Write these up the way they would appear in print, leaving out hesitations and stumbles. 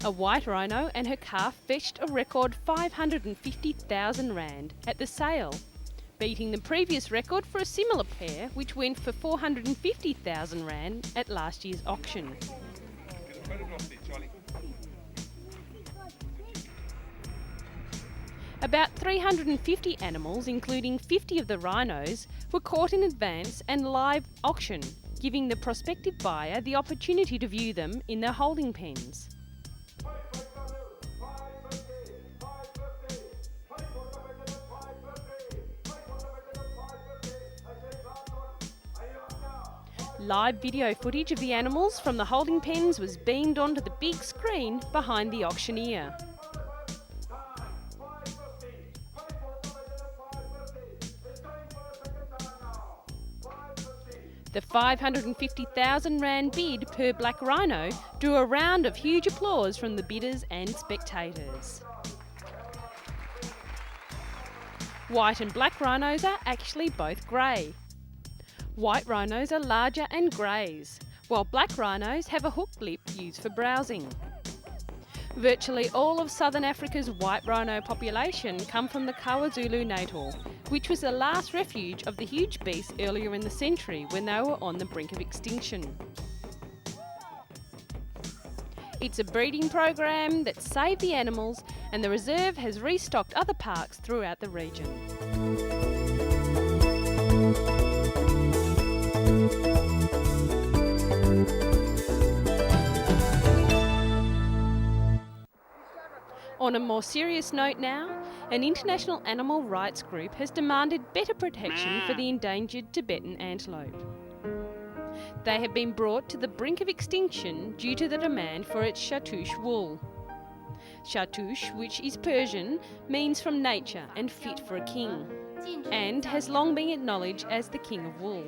A white rhino and her calf fetched a record 550,000 rand at the sale, beating the previous record for a similar pair, which went for 450,000 rand at last year's auction. About 350 animals, including 50 of the rhinos, were caught in advance and live auction, giving the prospective buyer the opportunity to view them in their holding pens. Live video footage of the animals from the holding pens was beamed onto the big screen behind the auctioneer. The 550,000 rand bid per black rhino drew a round of huge applause from the bidders and spectators. White and black rhinos are actually both grey. White rhinos are larger and graze, while black rhinos have a hooked lip used for browsing. Virtually all of southern Africa's white rhino population come from the KwaZulu-Natal, which was the last refuge of the huge beasts earlier in the century when they were on the brink of extinction. It's a breeding program that saved the animals, and the reserve has restocked other parks throughout the region. On a more serious note now, an international animal rights group has demanded better protection for the endangered Tibetan antelope. They have been brought to the brink of extinction due to the demand for its chartouche wool. Chartouche, which is Persian, means from nature and fit for a king, and has long been acknowledged as the king of wool.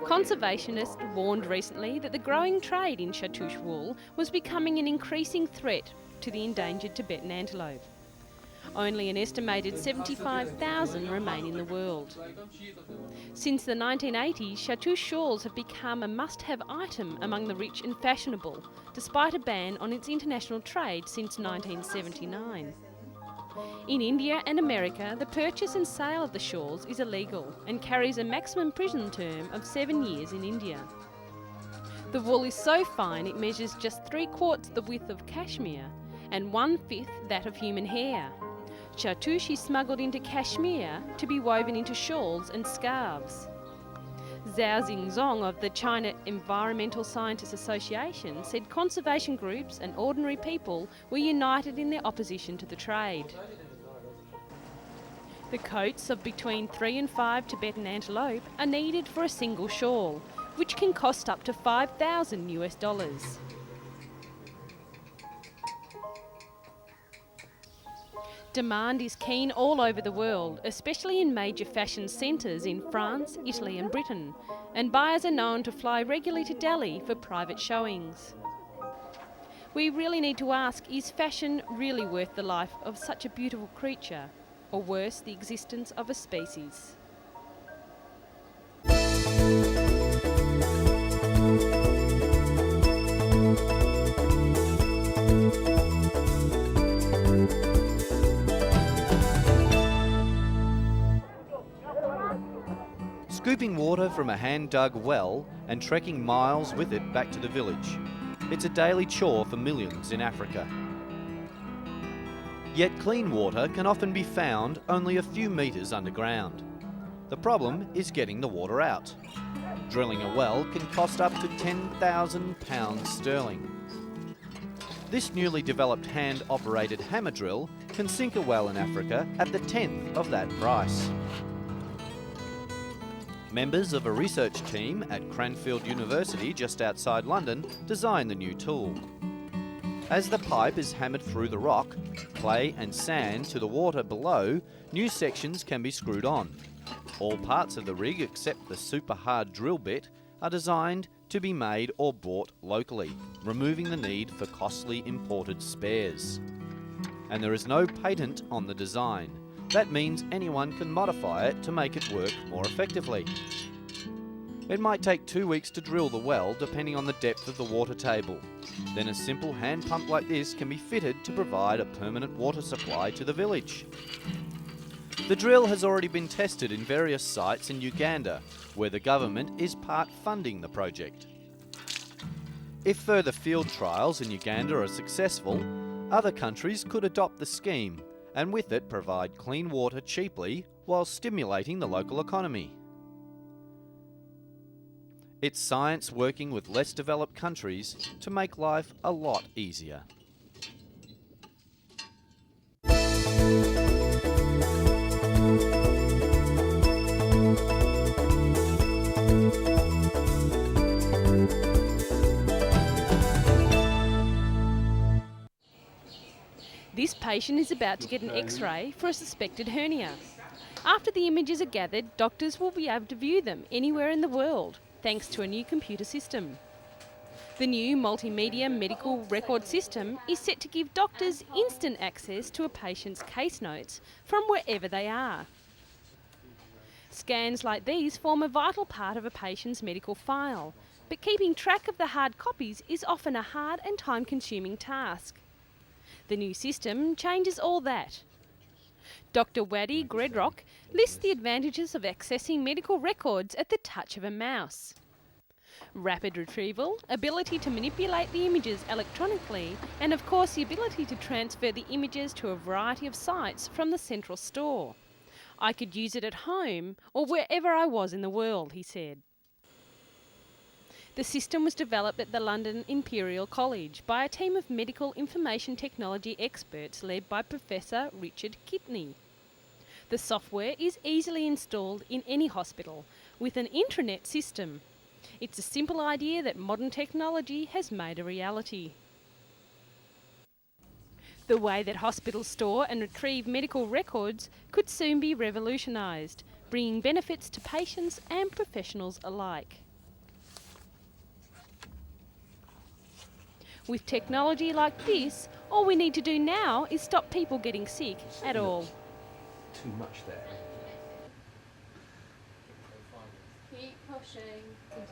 Conservationists warned recently that the growing trade in chartouche wool was becoming an increasing threat to the endangered Tibetan antelope. Only an estimated 75,000 remain in the world. Since the 1980s, chartouche shawls have become a must-have item among the rich and fashionable, despite a ban on its international trade since 1979. In India and America, the purchase and sale of the shawls is illegal and carries a maximum prison term of 7 years in India. The wool is so fine it measures just 3/4 the width of cashmere and 1/5 that of human hair. Chartouche is smuggled into Kashmir to be woven into shawls and scarves. Zhao Xingzong of the China Environmental Scientists Association said conservation groups and ordinary people were united in their opposition to the trade. The coats of between 3 and 5 Tibetan antelope are needed for a single shawl, which can cost up to $5,000. Demand is keen all over the world, especially in major fashion centres in France, Italy and Britain, and buyers are known to fly regularly to Delhi for private showings. We really need to ask, is fashion really worth the life of such a beautiful creature, or worse, the existence of a species? Scooping water from a hand-dug well and trekking miles with it back to the village. It's a daily chore for millions in Africa. Yet clean water can often be found only a few metres underground. The problem is getting the water out. Drilling a well can cost up to £10,000 sterling. This newly developed hand-operated hammer drill can sink a well in Africa at the 10th of that price. Members of a research team at Cranfield University just outside London designed the new tool. As the pipe is hammered through the rock, clay and sand to the water below, new sections can be screwed on. All parts of the rig except the super hard drill bit are designed to be made or bought locally, removing the need for costly imported spares. And there is no patent on the design. That means anyone can modify it to make it work more effectively. It might take 2 weeks to drill the well depending on the depth of the water table. Then a simple hand pump like this can be fitted to provide a permanent water supply to the village. The drill has already been tested in various sites in Uganda, where the government is part funding the project. If further field trials in Uganda are successful, other countries could adopt the scheme and with it provide clean water cheaply while stimulating the local economy. It's science working with less developed countries to make life a lot easier. This patient is about to get an X-ray for a suspected hernia. After the images are gathered, doctors will be able to view them anywhere in the world, thanks to a new computer system. The new multimedia medical record system is set to give doctors instant access to a patient's case notes from wherever they are. Scans like these form a vital part of a patient's medical file, but keeping track of the hard copies is often a hard and time-consuming task. The new system changes all that. Dr. Waddy Gredrock lists the advantages of accessing medical records at the touch of a mouse. Rapid retrieval, ability to manipulate the images electronically, and of course the ability to transfer the images to a variety of sites from the central store. I could use it at home or wherever I was in the world, he said. The system was developed at the London Imperial College by a team of medical information technology experts led by Professor Richard Kidney. The software is easily installed in any hospital with an intranet system. It's a simple idea that modern technology has made a reality. The way that hospitals store and retrieve medical records could soon be revolutionised, bringing benefits to patients and professionals alike. With technology like this, all we need to do now is stop people getting sick at all. Too much there. Keep pushing. It's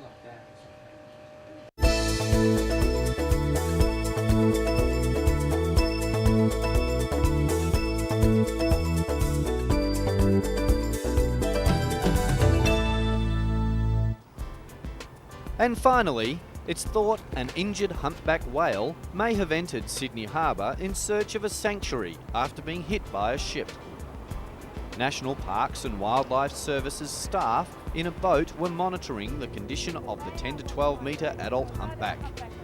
like that. And finally, it's thought an injured humpback whale may have entered Sydney Harbour in search of a sanctuary after being hit by a ship. National Parks and Wildlife Services staff in a boat were monitoring the condition of the 10 to 12 metre adult humpback,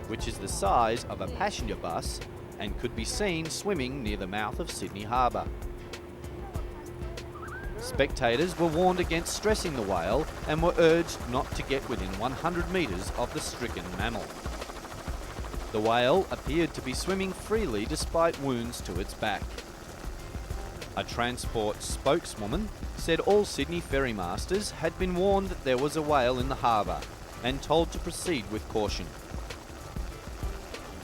which is the size of a passenger bus and could be seen swimming near the mouth of Sydney Harbour. Spectators were warned against stressing the whale and were urged not to get within 100 metres of the stricken mammal. The whale appeared to be swimming freely despite wounds to its back. A transport spokeswoman said all Sydney ferrymasters had been warned that there was a whale in the harbour and told to proceed with caution.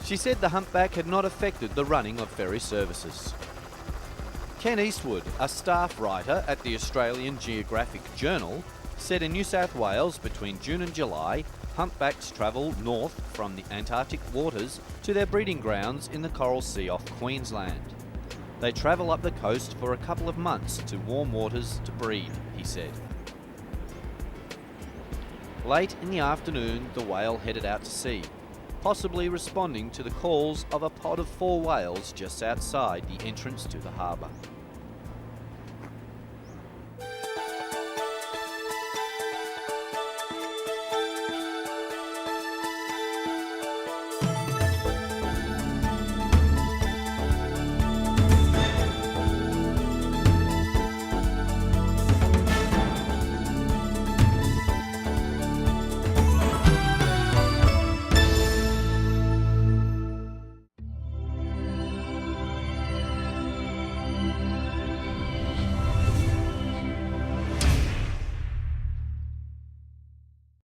She said the humpback had not affected the running of ferry services. Ken Eastwood, a staff writer at the Australian Geographic Journal, said in New South Wales between June and July, humpbacks travel north from the Antarctic waters to their breeding grounds in the Coral Sea off Queensland. They travel up the coast for a couple of months to warm waters to breed, he said. Late in the afternoon, the whale headed out to sea, possibly responding to the calls of a pod of 4 whales just outside the entrance to the harbour.